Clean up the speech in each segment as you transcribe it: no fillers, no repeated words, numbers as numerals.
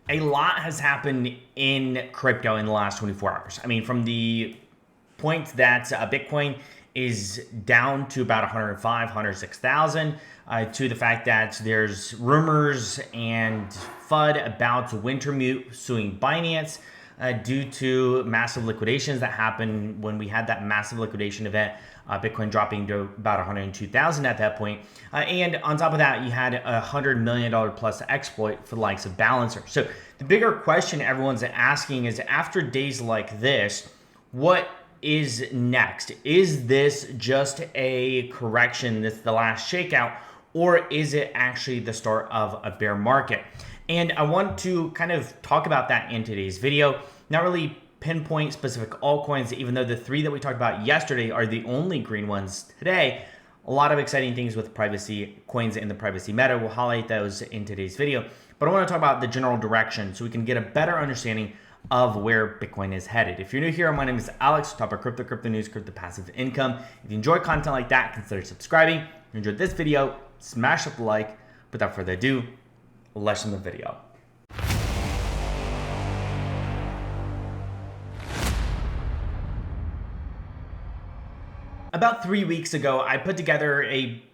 a lot has happened in crypto in the last 24 hours. I mean, from the point that Bitcoin is down to about 105, 106,000, to the fact that there's rumors and FUD about Wintermute suing Binance due to massive liquidations that happened when we had that massive liquidation event, Bitcoin dropping to about 102,000 at that point. And on top of that, you had a $100 million plus exploit for the likes of Balancer. So the bigger question everyone's asking is, after days like this, what is next? Is this just a correction, this the last shakeout, or is it actually the start of a bear market? And I want to kind of talk about that in today's video. Not really pinpoint specific altcoins, even though the three that we talked about yesterday are the only green ones today. A lot of exciting things with privacy coins in the privacy meta. We'll highlight those in today's video. But I want to talk about the general direction so we can get a better understanding of where Bitcoin is headed. If you're new here, my name is Alex, top of crypto news, crypto passive income. If you enjoy content like that, consider subscribing. If you enjoyed this video, smash up the like. Without further ado, let's end the video. About 3 weeks ago, I put together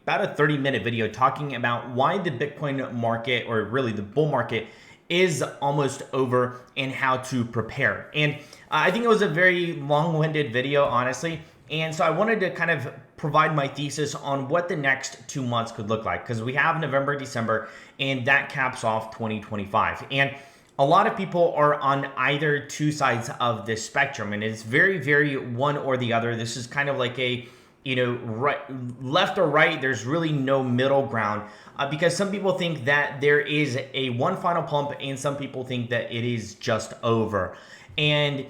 about a 30-minute video talking about why the Bitcoin market, or really the bull market, is almost over and how to prepare. And I think it was a very long-winded video, honestly. And so I wanted to kind of provide my thesis on what the next 2 months could look like, because we have November, December, and that caps off 2025. And a lot of people are on either two sides of this spectrum, and it's very, very one or the other. This is kind of like a, right, left or right. There's really no middle ground, because some people think that there is a one final pump, and some people think that it is just over. And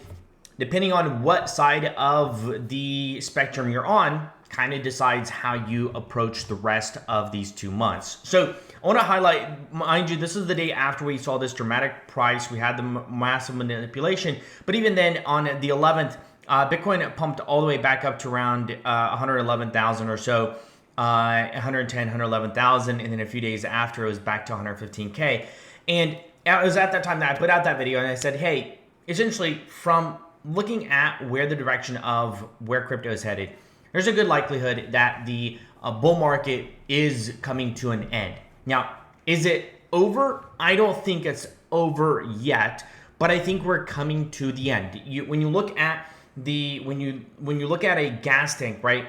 depending on what side of the spectrum you're on, kind of decides how you approach the rest of these 2 months. So I want to highlight, mind you, this is the day after we saw this dramatic price. We had the massive manipulation, but even then on the 11th, Bitcoin pumped all the way back up to around 111,000 or so, 110, 111,000, and then a few days after it was back to 115K. And it was at that time that I put out that video and I said, hey, essentially from looking at where the direction of where crypto is headed, there's a good likelihood that the bull market is coming to an end. Now, is it over? I don't think it's over yet, but I think we're coming to the end. When you look at a gas tank, right?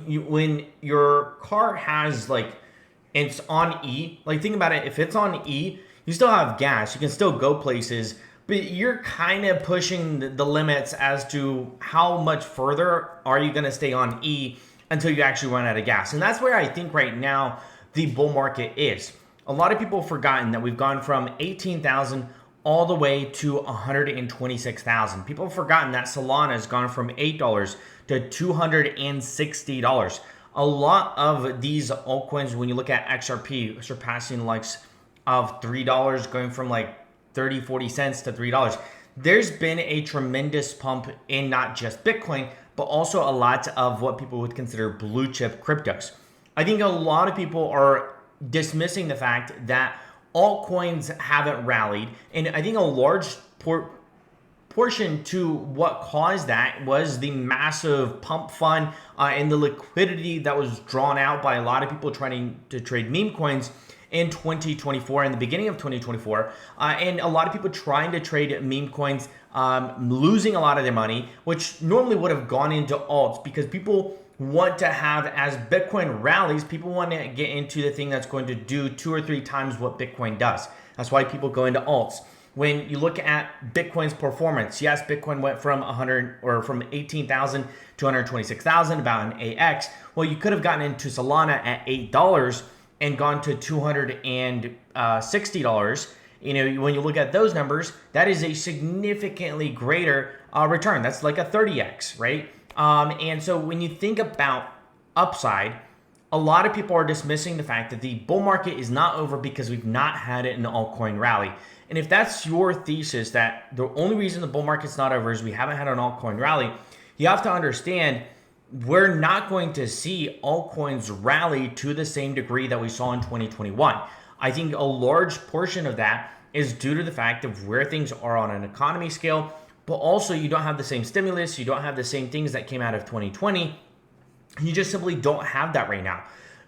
When your car has it's on E, think about it. If it's on E, you still have gas. You can still go places, but you're kind of pushing the limits as to how much further are you going to stay on E until you actually run out of gas. And that's where I think right now the bull market is. A lot of people have forgotten that we've gone from 18,000 all the way to 126,000. People have forgotten that Solana has gone from $8 to $260. A lot of these altcoins, when you look at XRP, surpassing the likes of $3, going from 30, 40 cents to $3. There's been a tremendous pump in not just Bitcoin, but also a lot of what people would consider blue chip cryptos. I think a lot of people are dismissing the fact that altcoins haven't rallied. And I think a large portion to what caused that was the massive pump fund and the liquidity that was drawn out by a lot of people trying to trade meme coins in 2024, in the beginning of 2024, and a lot of people trying to trade meme coins, losing a lot of their money, which normally would have gone into alts, because people want to have, as Bitcoin rallies, people want to get into the thing that's going to do 2 or 3 times what Bitcoin does. That's why people go into alts. When you look at Bitcoin's performance, yes, Bitcoin went from 18,000 to 126,000, about an 8x. Well, you could have gotten into Solana at $8 and gone to $260. When you look at those numbers, that is a significantly greater return. That's like a 30x, right? And so when you think about upside, a lot of people are dismissing the fact that the bull market is not over because we've not had an altcoin rally. And if that's your thesis, that the only reason the bull market's not over is we haven't had an altcoin rally, you have to understand we're not going to see altcoins rally to the same degree that we saw in 2021. I think a large portion of that is due to the fact of where things are on an economy scale, but also you don't have the same stimulus, you don't have the same things that came out of 2020. You just simply don't have that right now.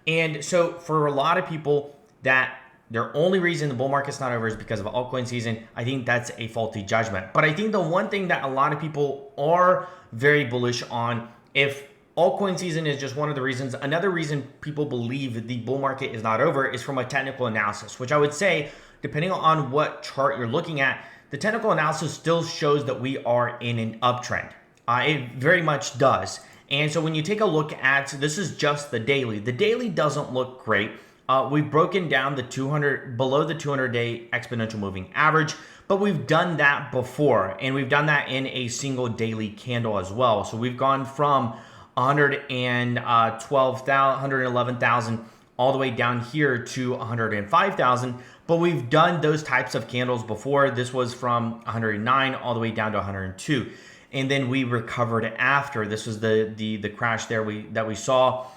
And so for a lot of people, that their only reason the bull market's not over is because of altcoin season, I think that's a faulty judgment. But I think the one thing that a lot of people are very bullish on, if altcoin season is just one of the reasons, another reason people believe the bull market is not over is from a technical analysis, which I would say, depending on what chart you're looking at, the technical analysis still shows that we are in an uptrend. It very much does. And so when you take a look at, this is just the daily doesn't look great. We've broken down the 200 below the 200-day exponential moving average, but we've done that before, and we've done that in a single daily candle as well. So we've gone from 111,000 all the way down here to 105,000, but we've done those types of candles before. This was from 109 all the way down to 102, and then we recovered after. This was the crash there that we saw.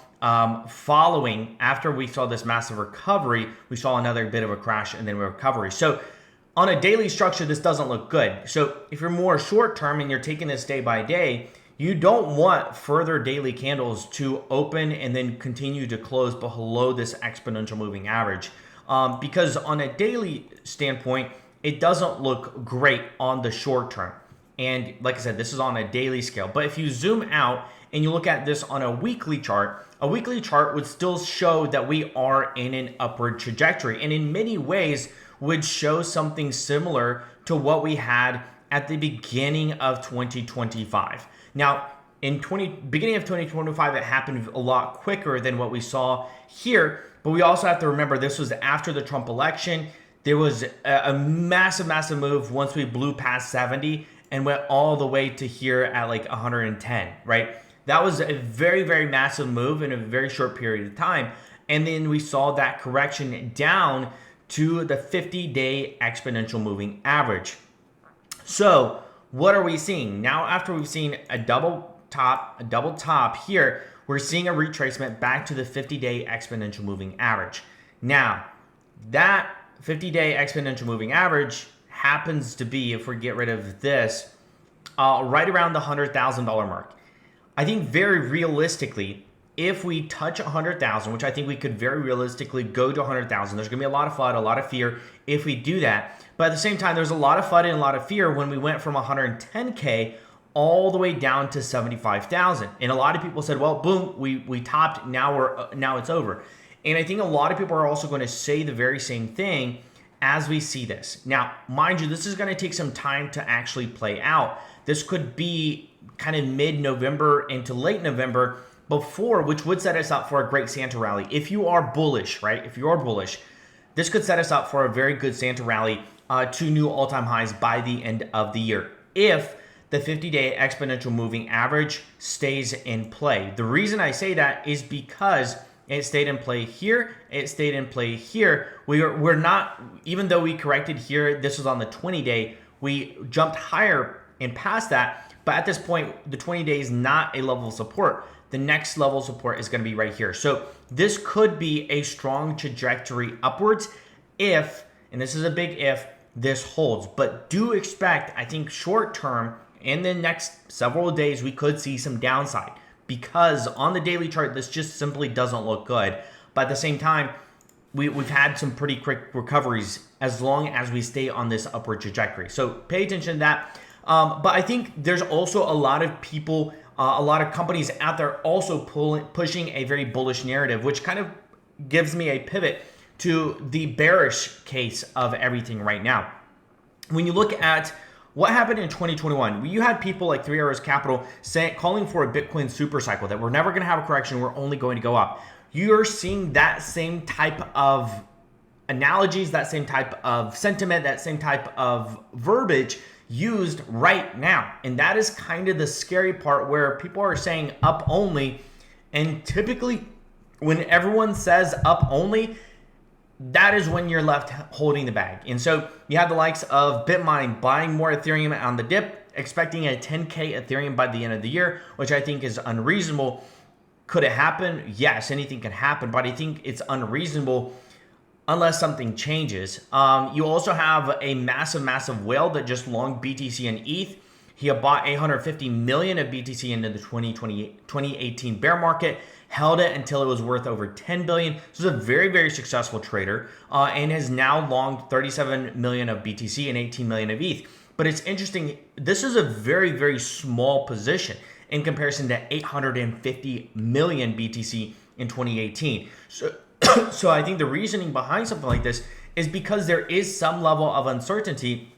Following after we saw this massive recovery, we saw another bit of a crash and then a recovery. So on a daily structure, this doesn't look good. So if you're more short term and you're taking this day by day, you don't want further daily candles to open and then continue to close below this exponential moving average, because on a daily standpoint, it doesn't look great on the short term. And like I said, this is on a daily scale. But if you zoom out and you look at this on a weekly chart would still show that we are in an upward trajectory, and in many ways would show something similar to what we had at the beginning of 2025. Now, beginning of 2025, it happened a lot quicker than what we saw here, but we also have to remember this was after the Trump election. There was a massive move once we blew past 70 and went all the way to here at like 110, right? That was a very massive move in a very short period of time. And then we saw that correction down to the 50-day exponential moving average. So what are we seeing? Now, after we've seen a double top here, we're seeing a retracement back to the 50-day exponential moving average. Now, that 50-day exponential moving average happens to be, if we get rid of this, right around the $100,000 mark. I think very realistically, if we touch 100,000, which I think we could very realistically go to 100,000, there's going to be a lot of FUD, a lot of fear if we do that. But at the same time, there's a lot of FUD and a lot of fear when we went from 110K all the way down to 75,000. And a lot of people said, well, boom, we topped, now it's over. And I think a lot of people are also going to say the very same thing as we see this. Now, mind you, this is going to take some time to actually play out. This could be kind of mid-November into late November before, which would set us up for a great Santa rally. If you are bullish, right? If you are bullish, this could set us up for a very good Santa rally to new all-time highs by the end of the year, if the 50-day exponential moving average stays in play. The reason I say that is because it stayed in play here, it stayed in play here. We're not, even though we corrected here, this was on the 20-day, we jumped higher and past that. But at this point, the 20-day is not a level of support. The next level of support is going to be right here. So this could be a strong trajectory upwards if, and this is a big if, this holds. But do expect, I think short term, in the next several days, we could see some downside, because on the daily chart, this just simply doesn't look good. But at the same time, we've had some pretty quick recoveries as long as we stay on this upward trajectory. So pay attention to that. But I think there's also a lot of people, a lot of companies out there also pushing a very bullish narrative, which kind of gives me a pivot to the bearish case of everything right now. When you look at what happened in 2021, you had people like 3 Arrows Capital calling for a Bitcoin super cycle, that we're never going to have a correction, we're only going to go up. You're seeing that same type of analogies, that same type of sentiment, that same type of verbiage used right now. And that is kind of the scary part, where people are saying up only. And typically when everyone says up only, that is when you're left holding the bag. And so you have the likes of Bitmine buying more Ethereum on the dip, expecting a 10K Ethereum by the end of the year, which I think is unreasonable. Could it happen? Yes, anything can happen, but I think it's unreasonable unless something changes. You also have a massive whale that just longed BTC and ETH. He had bought 850 million of BTC into the 2018 bear market, held it until it was worth over 10 billion. So he's a very successful trader, and has now longed 37 million of BTC and 18 million of ETH. But it's interesting, this is a very small position in comparison to 850 million BTC in 2018. So I think the reasoning behind something like this is because there is some level of uncertainty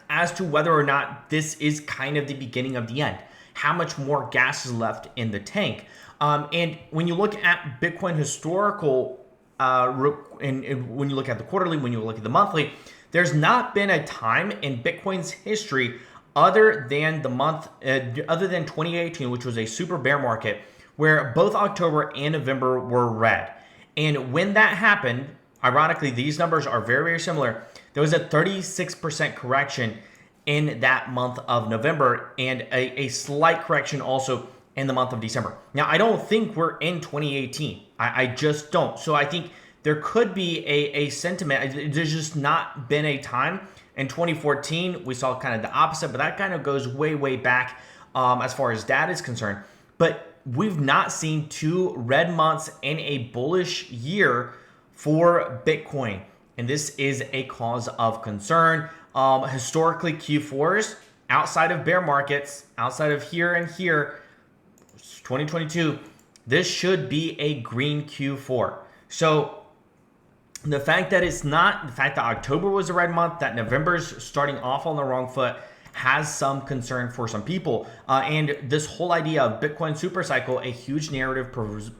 as to whether or not this is kind of the beginning of the end. How much more gas is left in the tank? And when you look at Bitcoin historical, and when you look at the quarterly, when you look at the monthly, there's not been a time in Bitcoin's history other than 2018, which was a super bear market, where both October and November were red. And when that happened, ironically, these numbers are very similar. There was a 36% correction in that month of November, and a slight correction also in the month of December. Now, I don't think we're in 2018. I just don't. So I think there could be a sentiment. There's just not been a time. In 2014, we saw kind of the opposite, but that kind of goes way back as far as data is concerned. But we've not seen 2 red months in a bullish year for Bitcoin. And this is a cause of concern. Historically, Q4s, outside of bear markets, outside of here and here, 2022, this should be a green Q4. So the fact that it's not, the fact that October was a red month, that November's starting off on the wrong foot, has some concern for some people. And this whole idea of Bitcoin super cycle, a huge narrative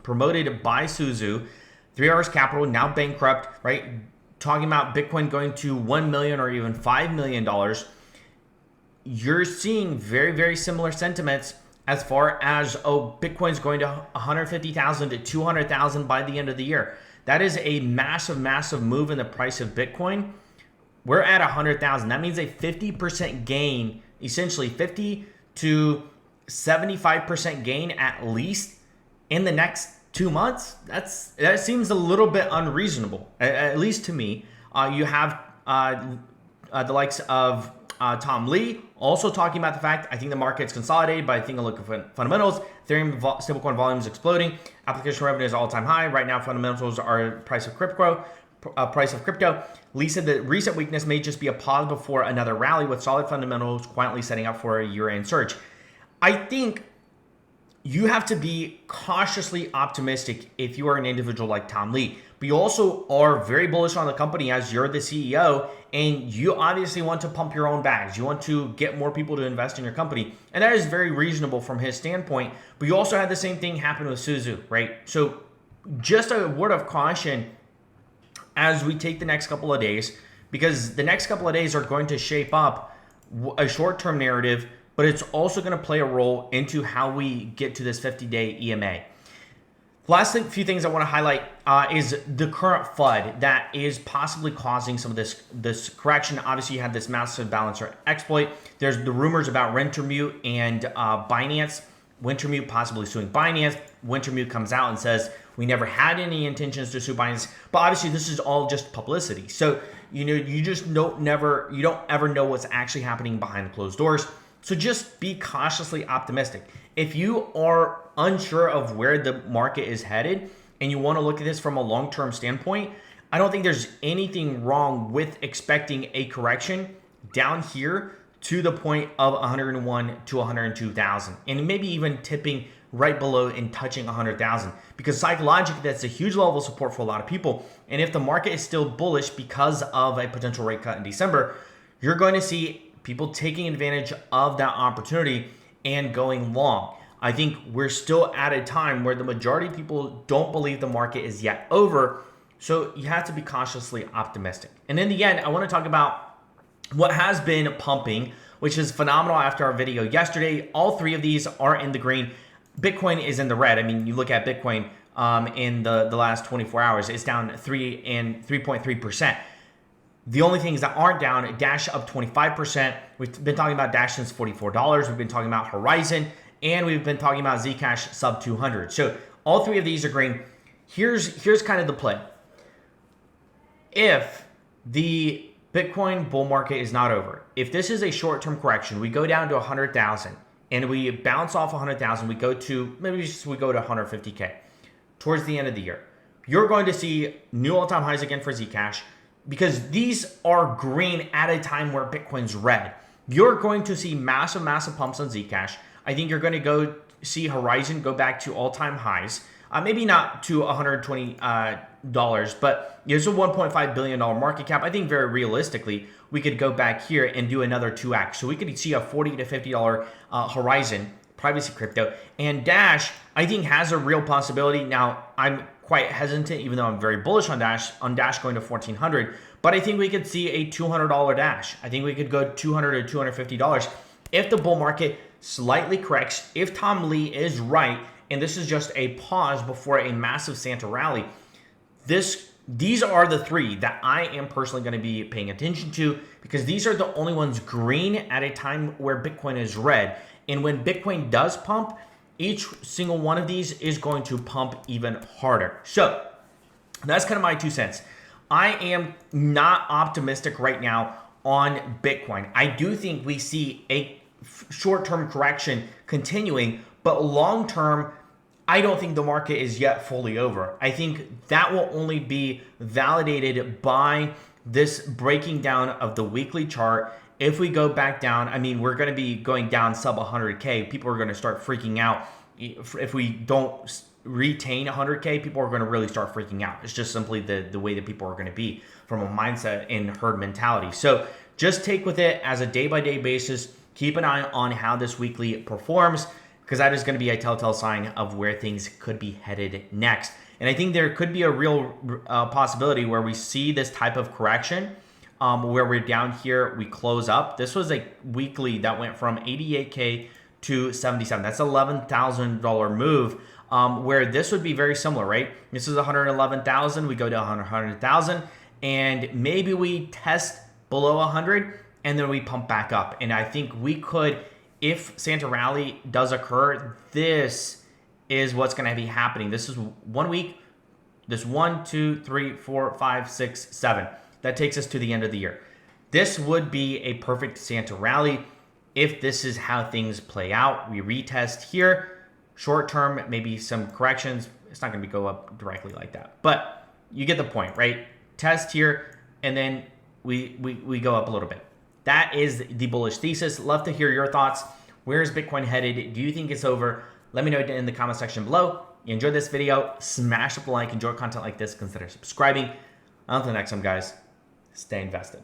promoted by Suzu, 3 Hours Capital, now bankrupt, right? Talking about Bitcoin going to $1 million or even $5 million. You're seeing very similar sentiments as far as, Bitcoin's going to 150,000 to 200,000 by the end of the year. That is a massive move in the price of Bitcoin. We're at 100,000. That means a 50% gain, essentially 50 to 75% gain at least in the next 2 months. That seems a little bit unreasonable, at least to me. You have the likes of Tom Lee also talking about the fact, I think the market's consolidated, but I think a look at fundamentals. Ethereum stablecoin volumes exploding. Application revenue is all-time high. Right now, fundamentals are price of crypto. Lee said that recent weakness may just be a pause before another rally, with solid fundamentals quietly setting up for a year-end surge. I think you have to be cautiously optimistic if you are an individual like Tom Lee, but you also are very bullish on the company as you're the CEO, and you obviously want to pump your own bags. You want to get more people to invest in your company, and that is very reasonable from his standpoint. But you also had the same thing happen with Suzu, right? So just a word of caution as we take the next couple of days, because the next couple of days are going to shape up a short-term narrative, but it's also going to play a role into how we get to this 50-day EMA. Last few things I want to highlight is the current FUD that is possibly causing some of this correction. Obviously, you had this massive balancer exploit. There's the rumors about Wintermute and Binance. Wintermute possibly suing Binance. Wintermute comes out and says, we never had any intentions to sue Binance. But obviously, this is all just publicity. So, you just don't ever know what's actually happening behind closed doors. So just be cautiously optimistic. If you are unsure of where the market is headed and you want to look at this from a long-term standpoint, I don't think there's anything wrong with expecting a correction down here to the point of 101 to 102,000, and maybe even tipping right below and touching 100,000, because psychologically that's a huge level of support for a lot of people. And if the market is still bullish because of a potential rate cut in December, you're going to see people taking advantage of that opportunity and going long. I think we're still at a time where the majority of people don't believe the market is yet over, so you have to be cautiously optimistic. And in the end, I want to talk about what has been pumping, which is phenomenal after our video yesterday. All 3 of these are in the green. Bitcoin is in the red. I mean, you look at Bitcoin in the last 24 hours, it's down 3.3%. The only things that aren't down, Dash up 25%. We've been talking about Dash since $44. We've been talking about Horizon, and we've been talking about Zcash sub 200. So all 3 of these are green. Here's kind of the play. if the Bitcoin bull market is not over, if this is a short-term correction, we go down to 100,000 and we bounce off 100,000, we go to 150K towards the end of the year, you're going to see new all-time highs again for Zcash, because these are green at a time where Bitcoin's red. You're going to see massive pumps on Zcash. I think you're going to go see Horizon go back to all-time highs. Maybe not to $120, but it's a $1.5 billion market cap. I think very realistically, we could go back here and do another 2x. So we could see a $40 to $50 Horizon privacy crypto. And Dash, I think, has a real possibility. Now, I'm quite hesitant, even though I'm very bullish on Dash going to 1,400. But I think we could see a $200 Dash. I think we could go $200 to $250 if the bull market slightly corrects. If Tom Lee is right, and this is just a pause before a massive Santa rally, these are the three that I am personally going to be paying attention to, because these are the only ones green at a time where Bitcoin is red. And when Bitcoin does pump, each single one of these is going to pump even harder. So that's kind of my 2 cents. I am not optimistic right now on Bitcoin. I do think we see a short-term correction continuing, but long-term, I don't think the market is yet fully over. I think that will only be validated by this breaking down of the weekly chart. If we go back down, I mean, we're going to be going down sub 100K. People are going to start freaking out. If we don't retain 100K, people are going to really start freaking out. It's just simply the way that people are going to be from a mindset and herd mentality. So just take with it as a day-by-day basis. Keep an eye on how this weekly performs, because that is going to be a telltale sign of where things could be headed next. And I think there could be a real possibility where we see this type of correction, where we're down here, we close up. This was a weekly that went from 88K to 77. That's $11,000 move, where this would be very similar, right? This is 111,000. We go to 100,000, and maybe we test below 100, and then we pump back up. And I think we could, if Santa rally does occur, this is what's going to be happening. This is 1 week. This 1, 2, 3, 4, 5, 6, 7. That takes us to the end of the year. This would be a perfect Santa rally if this is how things play out. We retest here. Short term, maybe some corrections. It's not going to go up directly like that, but you get the point, right? Test here, and then we go up a little bit. That is the bullish thesis. Love to hear your thoughts. Where is Bitcoin headed? Do you think it's over? Let me know in the comment section below. You enjoyed this video, smash up the like. Enjoy content like this, consider subscribing. Until next time, guys, stay invested.